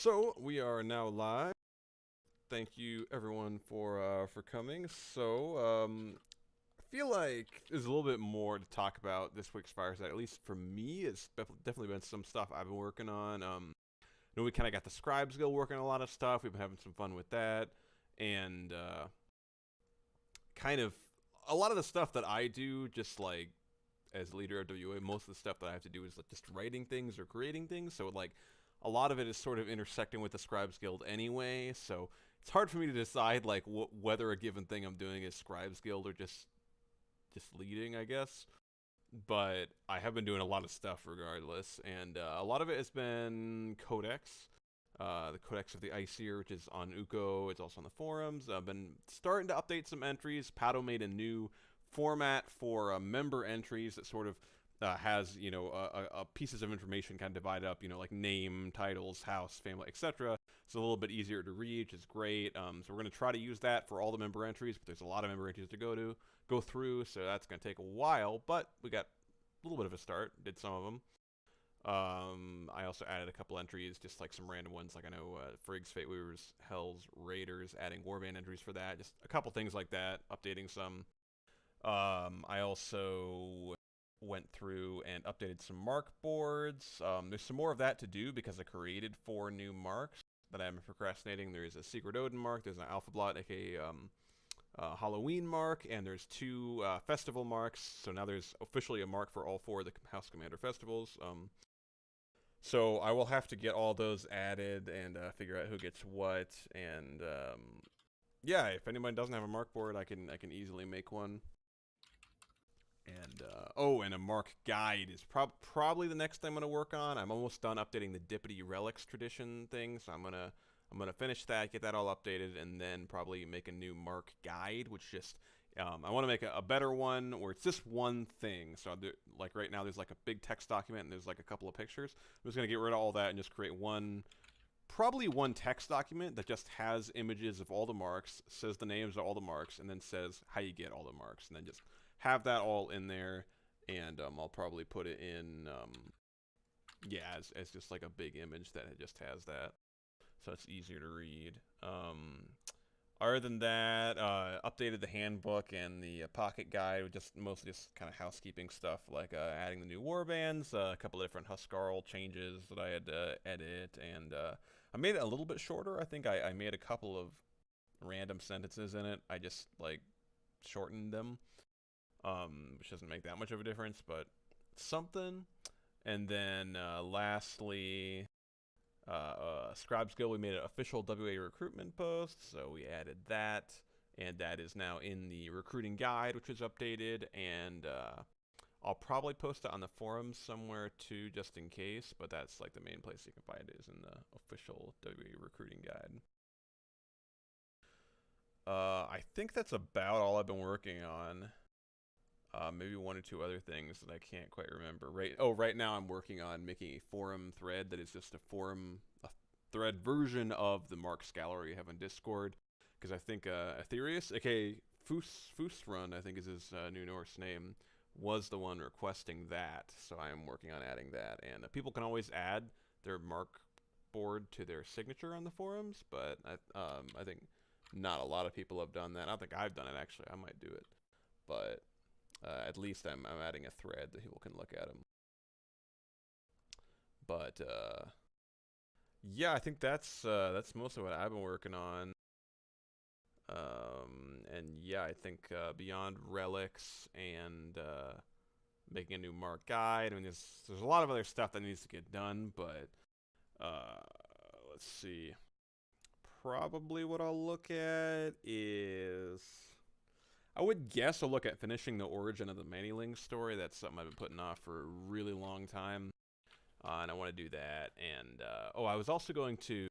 So we are now live. Thank you everyone for coming. I feel like there's a little bit more to talk about this week's Fireside. At least for me, it's definitely been some stuff I've been working on. We kind of got the Scribes Guild working on a lot of stuff. We've been having some fun with that, and kind of a lot of the stuff that I do, just like as leader of WA, most of the stuff that I have to do is like just writing things or creating things. So like a lot of it is sort of intersecting with the Scribes Guild anyway. So it's hard for me to decide like whether a given thing I'm doing is Scribes Guild or just leading, I guess. But I have been doing a lot of stuff regardless, and a lot of it has been Codex. The Codex of the Iceer, which is on Uko. It's also on the forums. I've been starting to update some entries. Pato made a new format for member entries that sort of has pieces of information kind of divided up, like name, titles, house, family, etc. It's a little bit easier to read, which is great. So we're going to try to use that for all the member entries, but there's a lot of member entries to go through, so that's going to take a while. But we got a little bit of a start. Did some of them. I also added a couple entries, just like some random ones, like I know Friggs, Fate Weavers, Hell's Raiders, adding warband entries for that. Just a couple things like that, updating some. I also went through and updated some mark boards. There's some more of that to do because I created 4 new marks that I'm procrastinating. There's a Secret Odin mark, there's an Alpha Blot, aka Halloween mark, and there's 2 festival marks. So now there's officially a mark for all 4 of the House Commander festivals. So I will have to get all those added and figure out who gets what. And yeah, if anybody doesn't have a mark board, I can easily make one. And and a mark guide is probably the next thing I'm gonna work on. I'm almost done updating the Dippity Relics tradition thing, so I'm gonna finish that, get that all updated, and then probably make a new mark guide, which just I want to make a better one where it's just one thing. So like right now, there's like a big text document and there's like a couple of pictures. I'm just gonna get rid of all that and just create probably one text document that just has images of all the marks, says the names of all the marks, and then says how you get all the marks, and then just have that all in there. And I'll probably put it in, yeah, as just like a big image that it just has that, so it's easier to read. Other than that, updated the handbook and the pocket guide, mostly just kind of housekeeping stuff, like adding the new warbands, a couple of different Huskarl changes that I had to edit, and I made it a little bit shorter. I think I made a couple of random sentences in it. I just like shortened them, which doesn't make that much of a difference, but something. And then lastly, Scribes Guild, we made an official WA recruitment post, so we added that, and that is now in the recruiting guide, which is updated, and I'll probably post it on the forums somewhere too, just in case, but that's like the main place you can find it, is in the official WA recruiting guide. I think that's about all I've been working on. Maybe 1 or 2 other things that I can't quite remember. Right now I'm working on making a forum thread that is just a thread version of the Marks Gallery I have on Discord, because I think Aetherius, aka Fusrun, I think is his new Norse name, was the one requesting that, so I am working on adding that. And people can always add their mark board to their signature on the forums, but I think not a lot of people have done that. I don't think I've done it, actually. I might do it, but at least I'm adding a thread that people can look at them. But yeah, I think that's mostly what I've been working on. And yeah, I think beyond relics and making a new mark guide, I mean, there's a lot of other stuff that needs to get done. But let's see. Probably what I'll look at is, I would guess I'll look at finishing the origin of the Maniling story. That's something I've been putting off for a really long time, and I want to do that. And I was also going to,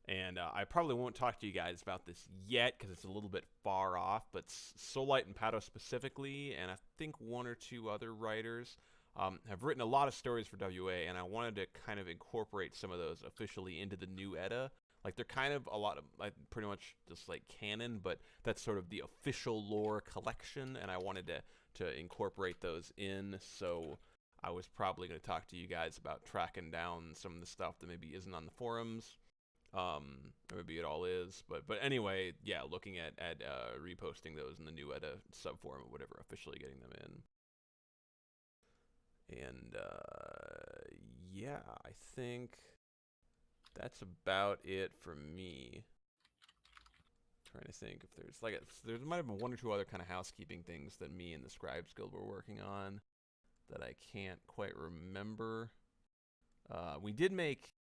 and I probably won't talk to you guys about this yet because it's a little bit far off, but Soullight and Pato specifically, and I think 1 or 2 other writers have written a lot of stories for WA, and I wanted to kind of incorporate some of those officially into the new Edda. Like, they're kind of a lot of, like, pretty much just like canon, but that's sort of the official lore collection, and I wanted to incorporate those in. So I was probably going to talk to you guys about tracking down some of the stuff that maybe isn't on the forums, or maybe it all is, but anyway, yeah, looking at reposting those in the new Edda subforum or whatever, officially getting them in, and yeah, I think that's about it for me. Trying to think if there's there might have been one or two other kind of housekeeping things that me and the Scribes Guild were working on that I can't quite remember. We did make.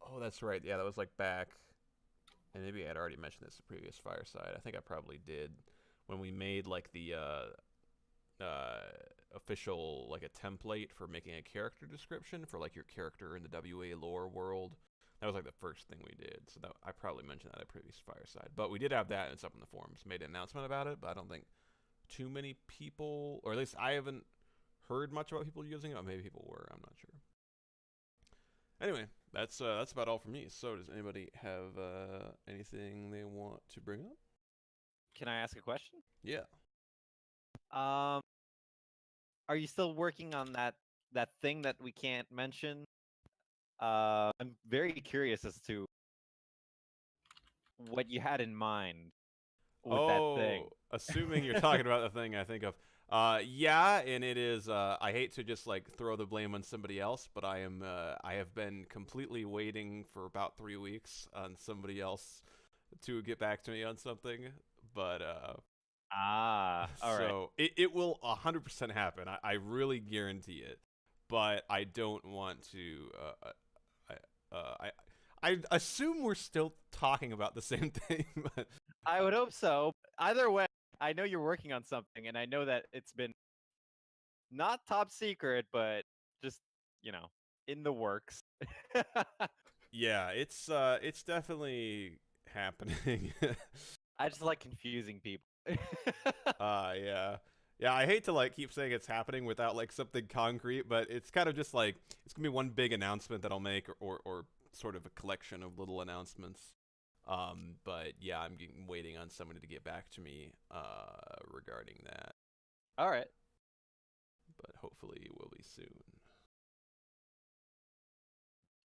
Oh, that's right. Yeah, that was like back, and maybe I had already mentioned this in the previous Fireside. I think I probably did when we made like the official like a template for making a character description for like your character in the WA lore world. That was like the first thing we did. So that, I probably mentioned that at previous Fireside. But we did have that and it's up in the forums. Made an announcement about it, but I don't think too many people, or at least I haven't heard much about people using it. Or maybe people were. I'm not sure. Anyway, that's about all for me. So does anybody have anything they want to bring up? Can I ask a question? Yeah. Are you still working on that thing that we can't mention? I'm very curious as to what you had in mind with that thing. Assuming you're talking about the thing I think of. Yeah, and it is. I hate to just like throw the blame on somebody else, but I am. I have been completely waiting for about 3 weeks on somebody else to get back to me on something. But All right. so it will 100% happen. I really guarantee it. But I don't want to. I assume we're still talking about the same thing. But I would hope so. Either way, I know you're working on something, and I know that it's been not top secret, but just in the works. yeah, it's definitely happening. I just like confusing people. Yeah. Yeah, I hate to like keep saying it's happening without like something concrete, but it's kind of just like it's gonna be one big announcement that I'll make, or sort of a collection of little announcements. But yeah, I'm waiting on somebody to get back to me regarding that. All right. But hopefully it will be soon.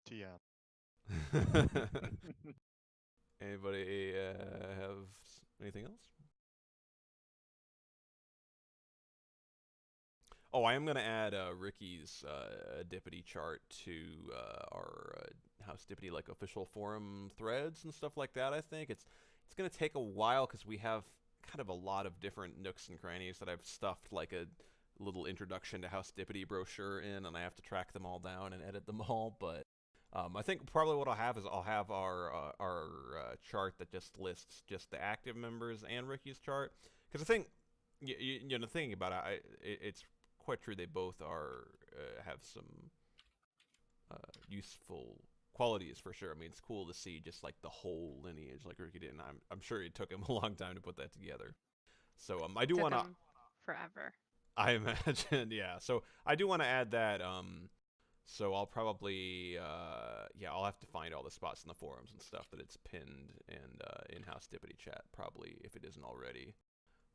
TM. Anybody have anything else? Oh, I am going to add Ricky's Dippity chart to our House Dippity like official forum threads and stuff like that. I think it's going to take a while because we have kind of a lot of different nooks and crannies that I've stuffed like a little introduction to House Dippity brochure in, and I have to track them all down and edit them all. But I think probably what I'll have is I'll have our chart that just lists just the active members and Ricky's chart, because I think you know, thinking about it, it's quite true they both are have some useful qualities for sure. I mean, it's cool to see just like the whole lineage like Ricky did, and I'm sure it took him a long time to put that together. So I do want to forever. I imagine, yeah. So I do want to add that. So I'll probably yeah, I'll have to find all the spots in the forums and stuff that it's pinned and in-house Dippity chat probably if it isn't already.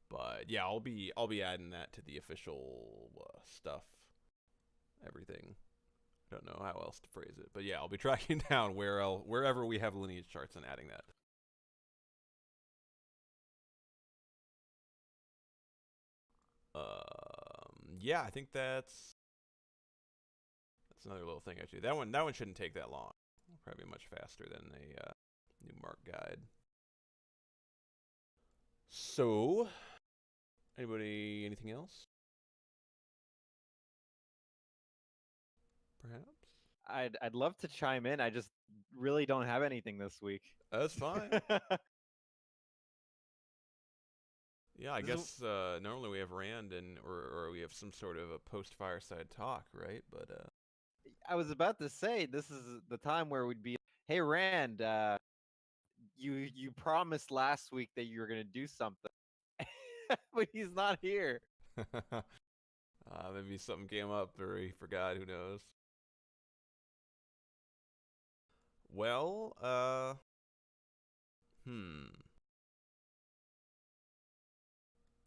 But yeah, I'll be adding that to the official stuff, everything. I don't know how else to phrase it, but yeah, I'll be tracking down wherever we have lineage charts and adding that. Yeah, I think that's another little thing I do. That one shouldn't take that long. Probably much faster than a new Mark guide. So, anything else? Perhaps? I'd love to chime in. I just really don't have anything this week. That's fine. Yeah, I guess normally we have Rand or we have some sort of a post-Fireside talk, right? But I was about to say this is the time where we'd be, hey Rand, you promised last week that you were gonna do something, but he's not here. Maybe something came up or he forgot. Who knows? Well,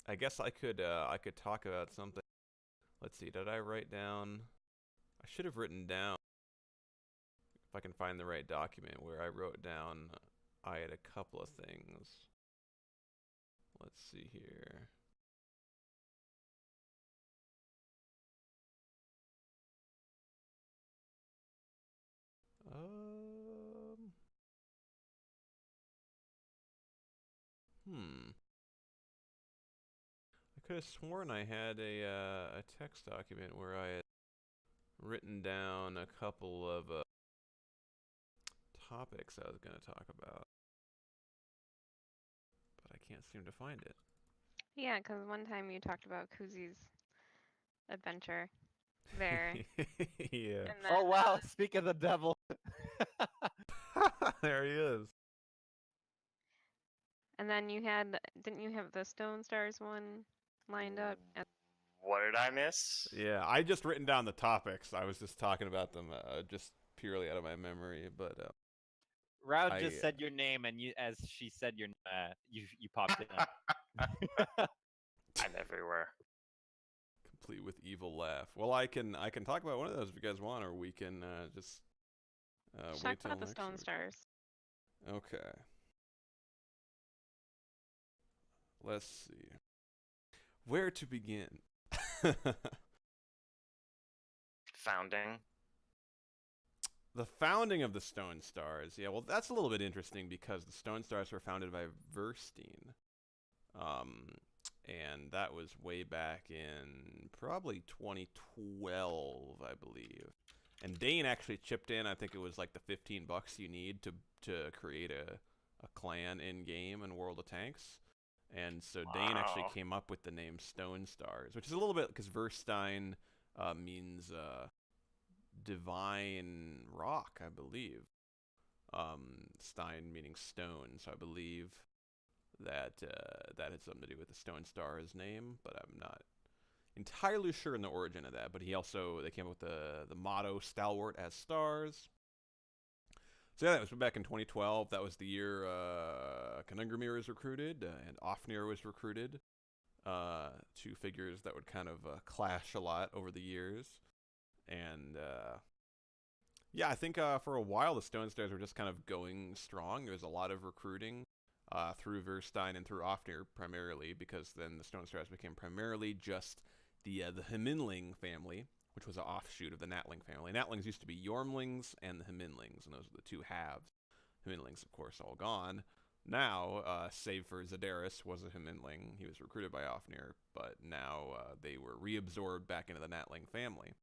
I guess I could talk about something. Let's see. Did I write down? I should have written down if I can find the right document where I wrote down I had a couple of things. Let's see here. Um, hmm. I could have sworn I had a text document where I had written down a couple of topics I was going to talk about, but I can't seem to find it. Yeah, because one time you talked about Kuzi's adventure there, Yeah. and Oh then wow! Speak of the devil. There he is. you had, didn't you have the Stone Stars one lined up? What did I miss? Yeah, I just written down the topics. I was just talking about them just purely out of my memory, but Raud I just said your name, and as she said your you popped in. I'm everywhere. complete with evil laugh. Well, I can talk about one of those if you guys want, or we can just Talk wait till about the next Stone week. Stars. Okay. Let's see. Where to begin? Founding. The founding of the Stone Stars. Yeah, well, that's a little bit interesting because the Stone Stars were founded by Verstein. Um, and that was way back in probably 2012, I believe. And Dane actually chipped in. I think it was like the $15 you need to create a clan in game in World of Tanks. And so Dane actually Wow. came up with the name Stone Stars, which is a little bit because Verstein means divine rock, I believe. Stein meaning stone, so I believe that that had something to do with the Stone Star's name, but I'm not entirely sure in the origin of that. But they came up with the motto "Stalwart as Stars." So yeah, that was back in 2012. That was the year Conungremir was recruited and Ofnir was recruited. Two figures that would kind of clash a lot over the years. And yeah, I think for a while the Stone Stars were just kind of going strong. There was a lot of recruiting through Verstein and through Ofnir primarily, because then the Stone Stars became primarily just the Himinling family, which was an offshoot of the Natling family. Natlings used to be Yormlings and the Himinlings, and those are the two halves. Himinlings, of course, all gone. Now, save for Zadaris, was a Himinling. He was recruited by Ofnir, but now they were reabsorbed back into the Natling family.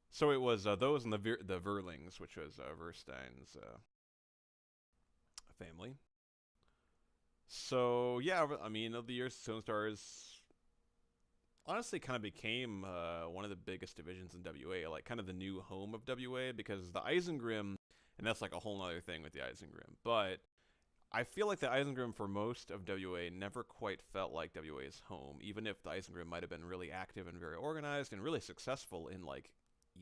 So it was those and the Verlings, which was Verstein's family. So yeah, I mean, over the years, Stone Stars honestly kind of became one of the biggest divisions in WA, like kind of the new home of WA, because the Eisengrim, and that's like a whole other thing with the Eisengrim, but I feel like the Eisengrim for most of WA never quite felt like WA's home, even if the Eisengrim might have been really active and very organized and really successful in like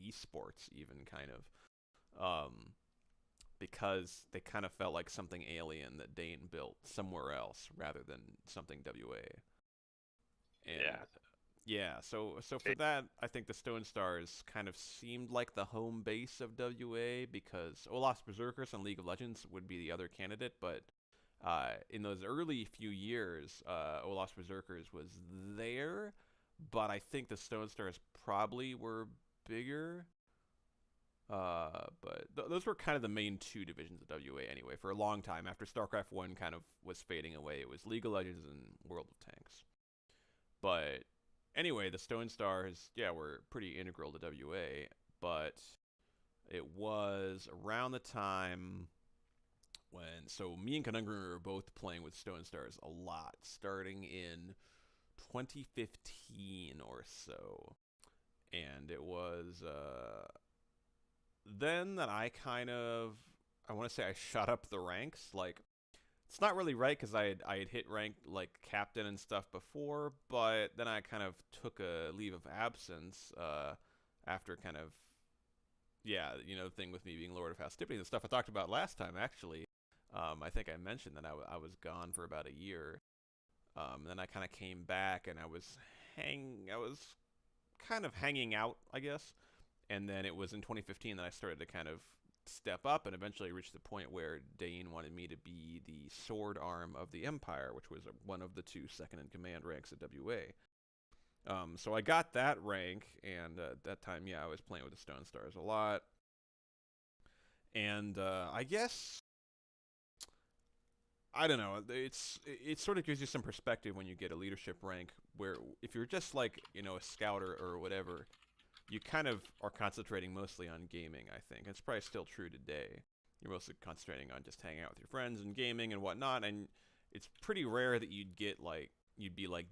esports, even kind of, because they kind of felt like something alien that Dane built somewhere else rather than something WA. And yeah, so for that, I think the Stone Stars kind of seemed like the home base of WA, because Olaf's Berserkers and League of Legends would be the other candidate, but in those early few years, Olaf's Berserkers was there, but I think the Stone Stars probably were bigger. But those were kind of the main two divisions of WA anyway. For a long time, after StarCraft 1 kind of was fading away, it was League of Legends and World of Tanks. But anyway, the Stone Stars, yeah, were pretty integral to WA, but it was around the time when, so me and Conundrum were both playing with Stone Stars a lot, starting in 2015 or so. And it was then that I want to say I shot up the ranks. Like, it's not really right because I had hit rank like captain and stuff before, but then I kind of took a leave of absence after kind of, yeah, the thing with me being Lord of Hostipity, the stuff I talked about last time actually. I think I mentioned that I was gone for about a year. Then I kind of came back and I was kind of hanging out, I guess. And then it was in 2015 that I started to kind of step up, and eventually reached the point where Dane wanted me to be the sword arm of the Empire, which was one of the 2 second-in-command ranks at WA. So I got that rank, and at that time, yeah, I was playing with the Stone Stars a lot. And I guess, I don't know, it sort of gives you some perspective when you get a leadership rank, where if you're just like, you know, a scout or whatever, you kind of are concentrating mostly on gaming, I think. It's probably still true today. You're mostly concentrating on just hanging out with your friends and gaming and whatnot, and it's pretty rare that you'd be like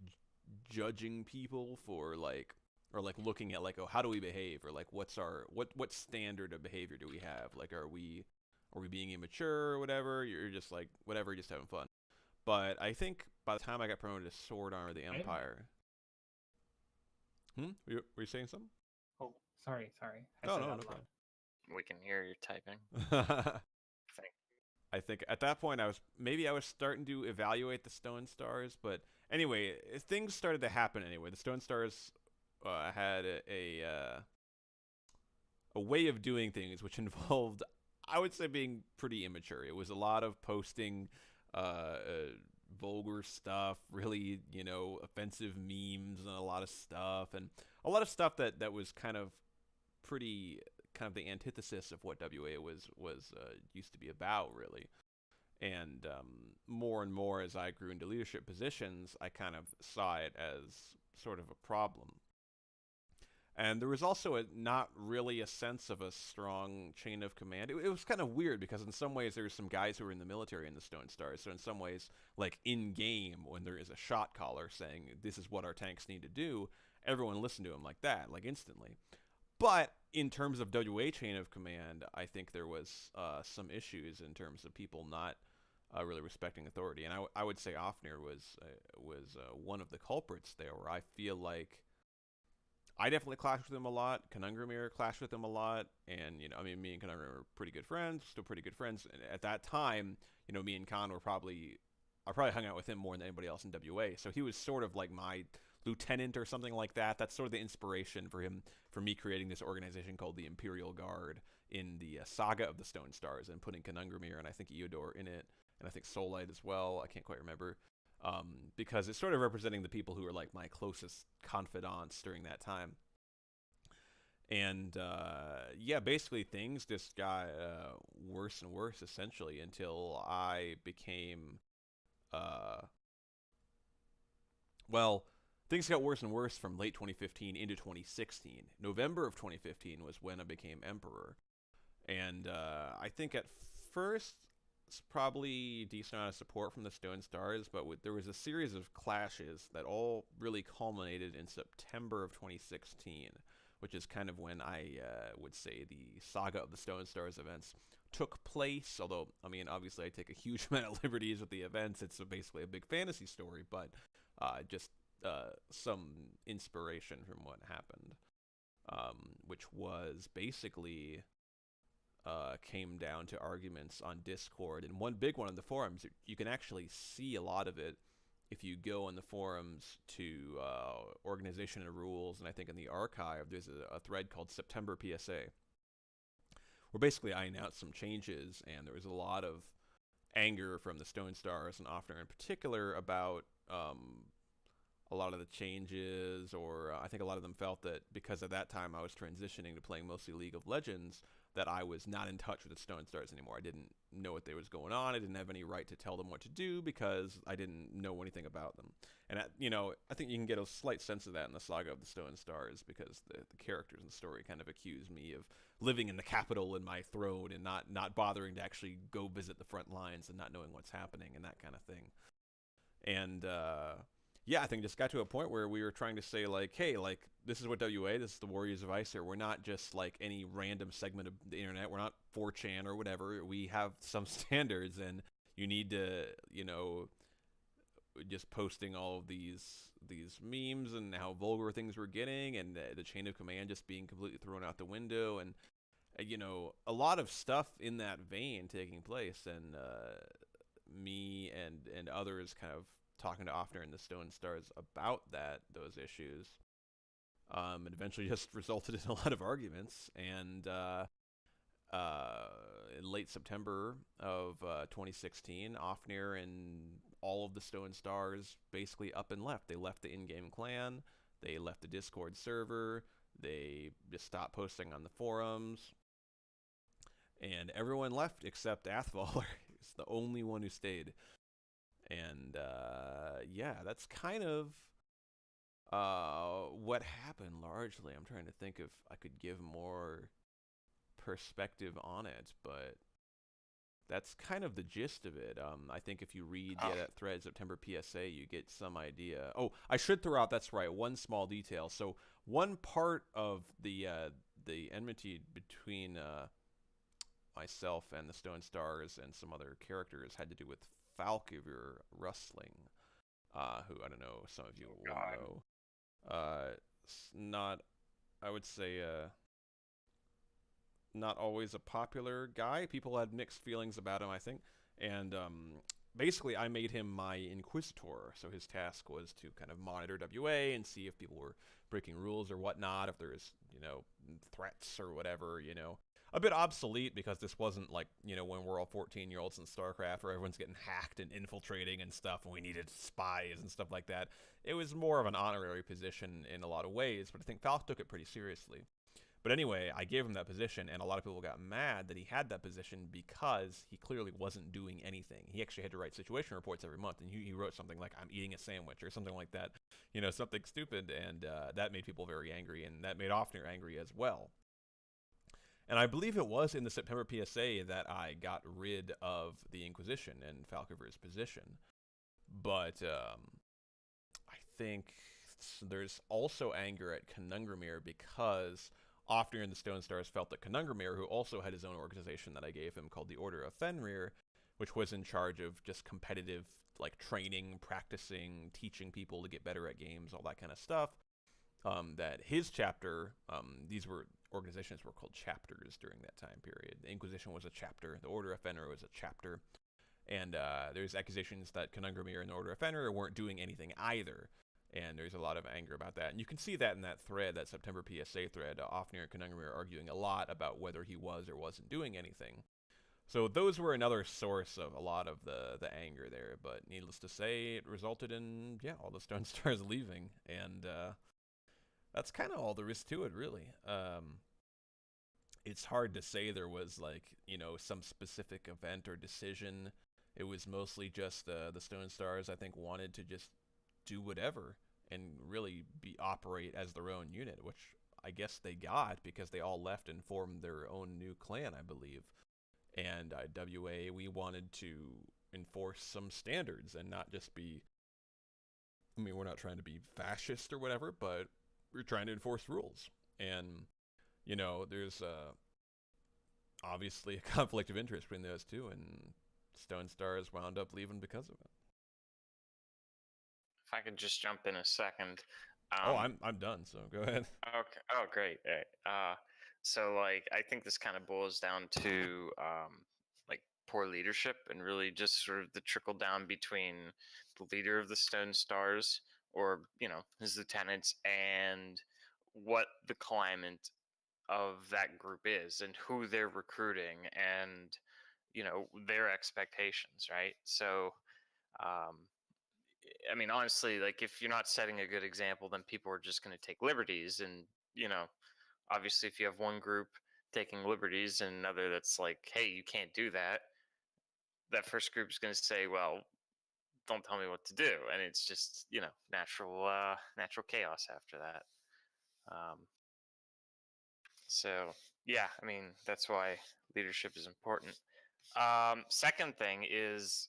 judging people for like, or like looking at like, oh, how do we behave, or like what's our what standard of behavior do we have, like are we being immature or whatever. You're just like whatever, just having fun. But I think by the time I got promoted to sword armor of the Empire, were you saying something? Oh, sorry. I No, said no, that no loud. We can hear you typing. problem. Thank I think at that point I was starting to evaluate the Stone Stars, but anyway, things started to happen anyway. The Stone Stars had a way of doing things which involved, I would say, being pretty immature. It was a lot of posting vulgar stuff, really, you know, offensive memes and a lot of stuff that was kind of the antithesis of what WA was used to be about, really. And more and more as I grew into leadership positions, I kind of saw it as sort of a problem. And there was also not really a sense of a strong chain of command. It was kind of weird because in some ways there were some guys who were in the military in the Stone Stars. So in some ways, like in game, when there is a shot caller saying this is what our tanks need to do, everyone listened to him like that, like instantly. But in terms of WA chain of command, I think there was some issues in terms of people not really respecting authority. And I would say Ofnir was one of the culprits there, where I feel like I definitely clashed with him a lot. Conungromir clashed with him a lot. And, you know, I mean, me and Conungromir were pretty good friends, still pretty good friends. And at that time, you know, me and Con were I probably hung out with him more than anybody else in WA. So he was sort of like my lieutenant or something like that. That's sort of the inspiration for me creating this organization called the Imperial Guard in the Saga of the Stone Stars, and putting Conungromir and I think Eodor in it, and I think Solite as well. I can't quite remember. Because it's sort of representing the people who are like my closest confidants during that time. And yeah, basically things just got worse and worse, essentially, until I became well, things got worse and worse from late 2015 into 2016. November of 2015 was when I became Emperor. And I think at first probably decent amount of support from the Stone Stars, but there was a series of clashes that all really culminated in September of 2016, which is kind of when I would say the Saga of the Stone Stars events took place. Although, I mean, obviously I take a huge amount of liberties with the events. It's basically a big fantasy story, but just some inspiration from what happened, which was basically came down to arguments on Discord, and one big one on the forums. You can actually see a lot of it if you go on the forums to Organization and Rules, and I think in the archive there's a thread called September PSA, where basically I announced some changes, and there was a lot of anger from the Stone Stars and Ofnir in particular about a lot of the changes, or I think a lot of them felt that because at that time I was transitioning to playing mostly League of Legends, that I was not in touch with the Stone Stars anymore. I didn't know what was going on. I didn't have any right to tell them what to do because I didn't know anything about them. And, you know, I think you can get a slight sense of that in the Saga of the Stone Stars, because the characters in the story kind of accused me of living in the capital in my throne and not bothering to actually go visit the front lines and not knowing what's happening and that kind of thing. And, yeah, I think it just got to a point where we were trying to say, like, hey, like, this is what WA, this is the Warriors of Ice here. We're not just, like, any random segment of the internet. We're not 4chan or whatever. We have some standards, and you need to, you know, just posting all of these memes and how vulgar things were getting, and the chain of command just being completely thrown out the window, and, you know, a lot of stuff in that vein taking place, and me and others kind of talking to Ofnir and the Stone Stars about those issues, and eventually just resulted in a lot of arguments. And in late September of 2016, Ofnir and all of the Stone Stars basically up and left. They left the in-game clan. They left the Discord server. They just stopped posting on the forums. And everyone left except Athvaler. He's the only one who stayed. And yeah, that's kind of what happened largely. I'm trying to think if I could give more perspective on it, but that's kind of the gist of it. I think if you read that thread, September PSA, you get some idea. Oh, I should throw out, that's right, one small detail. So one part of the enmity between myself and the Stone Stars and some other characters had to do with Falkivir Rustling, who I don't know, some of you will know. Not, I would say, not always a popular guy. People had mixed feelings about him, I think. And basically, I made him my Inquisitor. So his task was to kind of monitor WA and see if people were breaking rules or whatnot, if there's, threats or whatever, A bit obsolete because this wasn't like, when we're all 14-year-olds in StarCraft where everyone's getting hacked and infiltrating and stuff and we needed spies and stuff like that. It was more of an honorary position in a lot of ways, but I think Falk took it pretty seriously. But anyway, I gave him that position, and a lot of people got mad that he had that position because he clearly wasn't doing anything. He actually had to write situation reports every month, and he wrote something like, I'm eating a sandwich, or something like that. Something stupid, and that made people very angry, and that made Ofnir angry as well. And I believe it was in the September PSA that I got rid of the Inquisition and Falkivir's position. But I think there's also anger at Conungramir because Ofnir and the Stone Stars felt that Conungramir, who also had his own organization that I gave him called the Order of Fenrir, which was in charge of just competitive training, practicing, teaching people to get better at games, all that kind of stuff, that his chapter, these organizations were called chapters during that time period. The Inquisition was a chapter, the Order of Fenrir was a chapter, and there's accusations that Conungramir and the Order of Fenrir weren't doing anything either. And there's a lot of anger about that. And you can see that in that thread, that September PSA thread. Ofnir and Conungramir are arguing a lot about whether he was or wasn't doing anything. So those were another source of a lot of the anger there. But needless to say, it resulted in, all the Stone Stars leaving. And that's kind of all there is to it, really. It's hard to say there was, some specific event or decision. It was mostly just the Stone Stars, I think, wanted to just do whatever and really operate as their own unit, which I guess they got because they all left and formed their own new clan, I believe. And WA, we wanted to enforce some standards and not just be, we're not trying to be fascist or whatever, but we're trying to enforce rules. And, there's obviously a conflict of interest between those two, and Stone Stars wound up leaving because of it. If I could just jump in a second. I'm done, so go ahead. Okay. Oh, great. So, I think this kind of boils down to poor leadership and really just sort of the trickle down between the leader of the Stone Stars or his lieutenants and what the climate of that group is and who they're recruiting and their expectations, right? So honestly, if you're not setting a good example, then people are just going to take liberties. And, obviously, if you have one group taking liberties and another that's like, hey, you can't do that, that first group is going to say, well, don't tell me what to do. And it's just, natural chaos after that. So, yeah, that's why leadership is important. Second thing is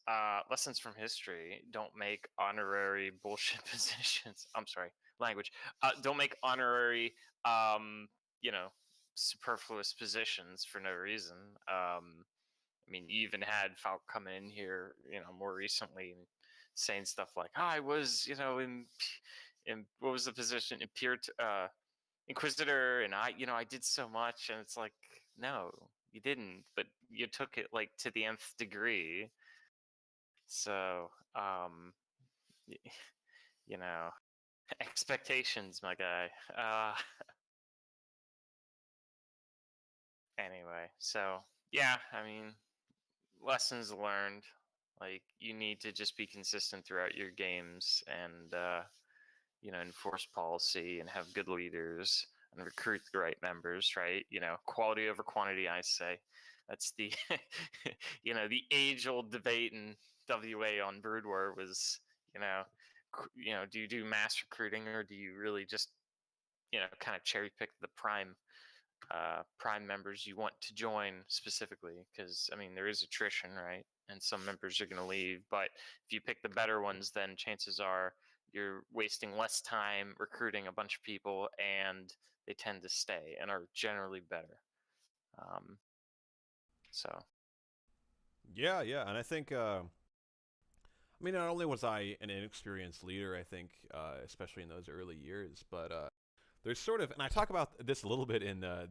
lessons from history. Don't make honorary bullshit positions. I'm sorry, language. Don't make honorary, superfluous positions for no reason. You even had Falk come in here, more recently and saying stuff like, I was, in what was the position? Inquisitor, and I did so much, and it's like, no, you didn't, but you took it to the nth degree. So, expectations, my guy. Anyway, so yeah, I mean, lessons learned. Like, you need to just be consistent throughout your games, and enforce policy and have good leaders and recruit the right members, right? Quality over quantity, I say. That's the the age-old debate in WA on Brood War was, do you do mass recruiting, or do you really just kind of cherry pick the prime members you want to join specifically? Because I mean, there is attrition, right? And some members are going to leave, but if you pick the better ones, then chances are you're wasting less time recruiting a bunch of people, and they tend to stay and are generally better. So Yeah, yeah, and I think I mean, not only was I an inexperienced leader, I think, especially in those early years, but there's sort of, and I talk about this a little bit in the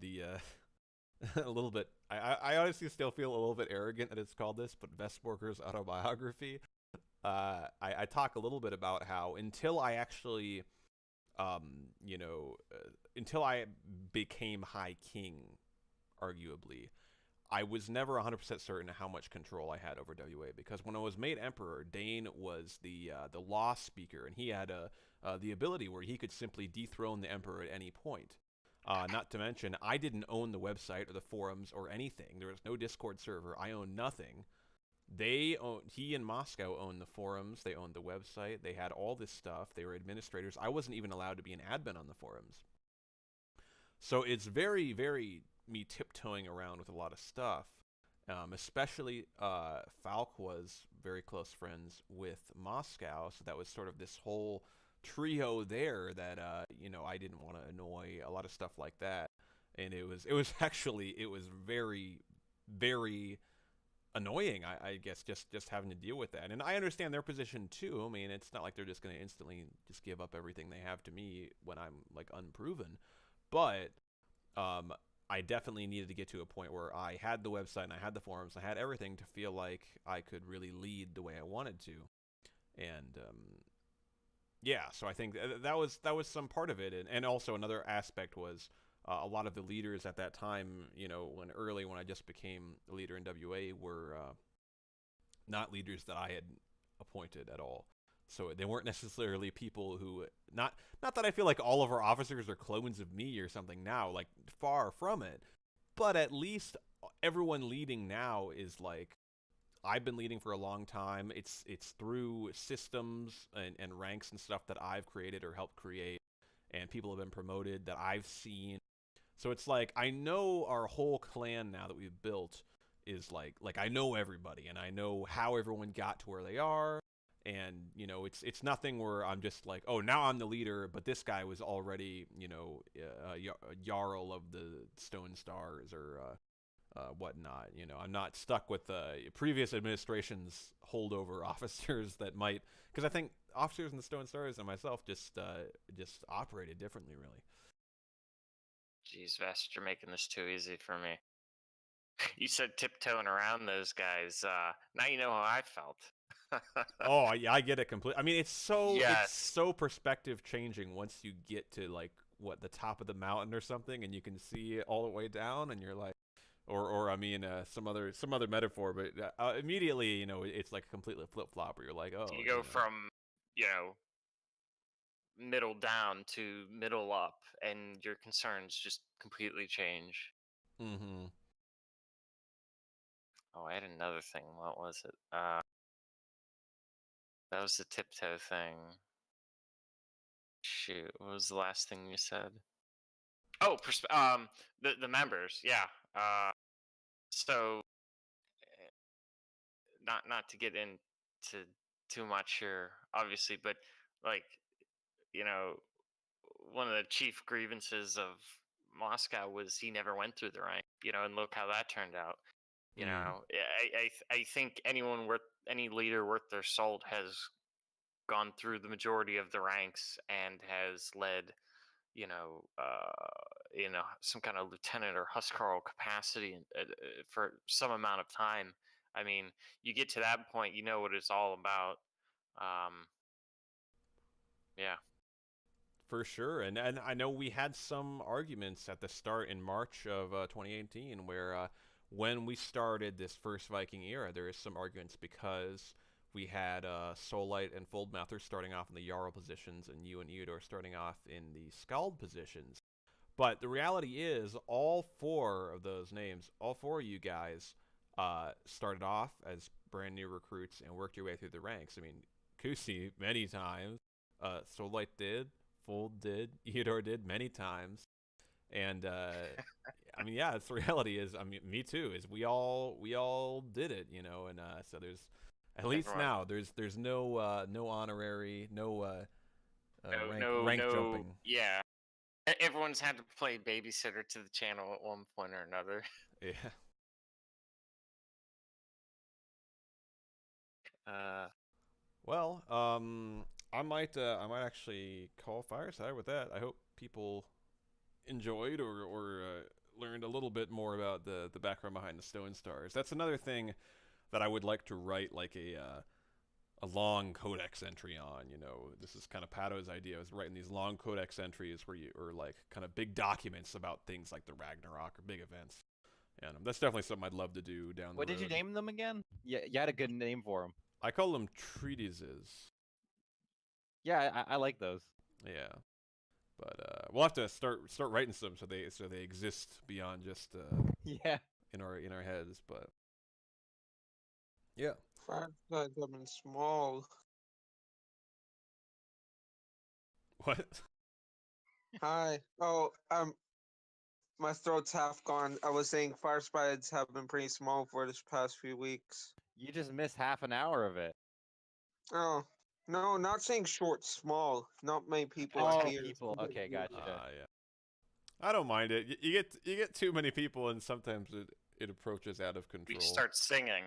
a little bit. I honestly still feel a little bit arrogant that it's called this, but Vestborger's autobiography. I talk a little bit about how until I actually, until I became High King, arguably, I was never 100% certain how much control I had over WA, because when I was made Emperor, Dane was the law speaker, and he had the ability where he could simply dethrone the Emperor at any point. Not to mention, I didn't own the website or the forums or anything. There was no Discord server. I owned nothing. He and Moscow owned the forums. They owned the website. They had all this stuff. They were administrators. I wasn't even allowed to be an admin on the forums. So it's very, very me tiptoeing around with a lot of stuff. Especially Falk was very close friends with Moscow, so that was sort of this whole trio there that I didn't want to annoy, a lot of stuff like that. And it was very, very annoying, I guess, just having to deal with that. And I understand their position too. I mean, it's not like they're just going to instantly just give up everything they have to me when I'm like unproven. But I definitely needed to get to a point where I had the website and I had the forums, I had everything to feel like I could really lead the way I wanted to. And yeah, so I think that was some part of it. And also another aspect was a lot of the leaders at that time, when I just became a leader in WA, were not leaders that I had appointed at all. So they weren't necessarily people who, not that I feel like all of our officers are clones of me or something now, like far from it, but at least everyone leading now is like, I've been leading for a long time. It's through systems and ranks and stuff that I've created or helped create, and people have been promoted that I've seen. So it's like, I know our whole clan now that we've built is like I know everybody, and I know how everyone got to where they are. And it's nothing where I'm just like, oh, now I'm the leader, but this guy was already a Jarl of the Stone Stars or whatnot. I'm not stuck with previous administration's holdover officers that might, because I think officers in the Stone Stars and myself just operated differently, really. Jeez, Vest, you're making this too easy for me. You said tiptoeing around those guys. Now you know how I felt. Oh yeah, I get it completely. I mean, it's Yes. so perspective changing once you get to like the top of the mountain or something, and you can see it all the way down, and you're like, or I mean, some other metaphor, but immediately it's like completely flip flop, where you're like, oh, You go from middle down to middle up, and your concerns just completely change. Mm-hmm. Oh, I had another thing. What was it? That was the tiptoe thing. Shoot, what was the last thing you said? Oh, the members, yeah. So, not to get into too much here, obviously, but like, you know, one of the chief grievances of Moscow was he never went through the rank, and look how that turned out. I think any leader worth their salt has gone through the majority of the ranks and has led, some kind of lieutenant or huscarl capacity for some amount of time. I mean, you get to that point, you know what it's all about. Yeah. For sure, and I know we had some arguments at the start in March of 2018, where when we started this first Viking era, there is some arguments because we had Solite and Foldmather starting off in the Jarl positions, and you and Eudor starting off in the Skald positions. But the reality is, all four of those names, all four of you guys, started off as brand new recruits and worked your way through the ranks. I mean, Kusi many times, Solite did, Fold did, Eudor did many times, and I mean, yeah, it's the reality. Is I mean, me too. Is we all did it, you know, and so there's at least Everyone. now there's no no honorary, no No, rank jumping. Yeah. Everyone's had to play babysitter to the channel at one point or another. Yeah. Well, I might actually call Fireside with that. I hope people enjoyed or learned a little bit more about the background behind the Stone Stars. That's another thing that I would like to write like a long codex entry on. You know, this is kind of Pato's idea, is writing these long codex entries where you, or like kind of big documents about things like the Ragnarok or big events. And that's definitely something I'd love to do down the road. What did you name them again? Yeah, you had a good name for them. I call them treatises. Yeah, I like those. Yeah, but we'll have to start writing some so they exist beyond just Yeah. in our heads. But yeah, Fireside's have been small. what? Hi. Oh, my throat's half gone. I was saying Firesides have been pretty small for this past few weeks. You just missed half an hour of it. Oh, no, not saying short, small. Not many people Oh, are here. people. Okay, gotcha. Yeah. I don't mind it. You get too many people, and sometimes it approaches out of control. We start singing.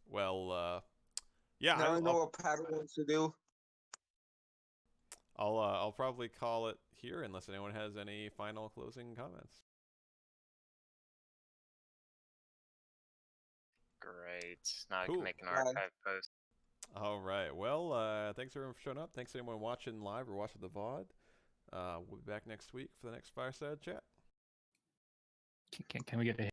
Well, yeah. Now I know what Pato wants to do. I'll probably call it here unless anyone has any final closing comments. Great. Now I Cool. can make an archive post. All right. Well, thanks everyone for showing up. Thanks anyone watching live or watching the VOD. We'll be back next week for the next Fireside Chat. Can we get a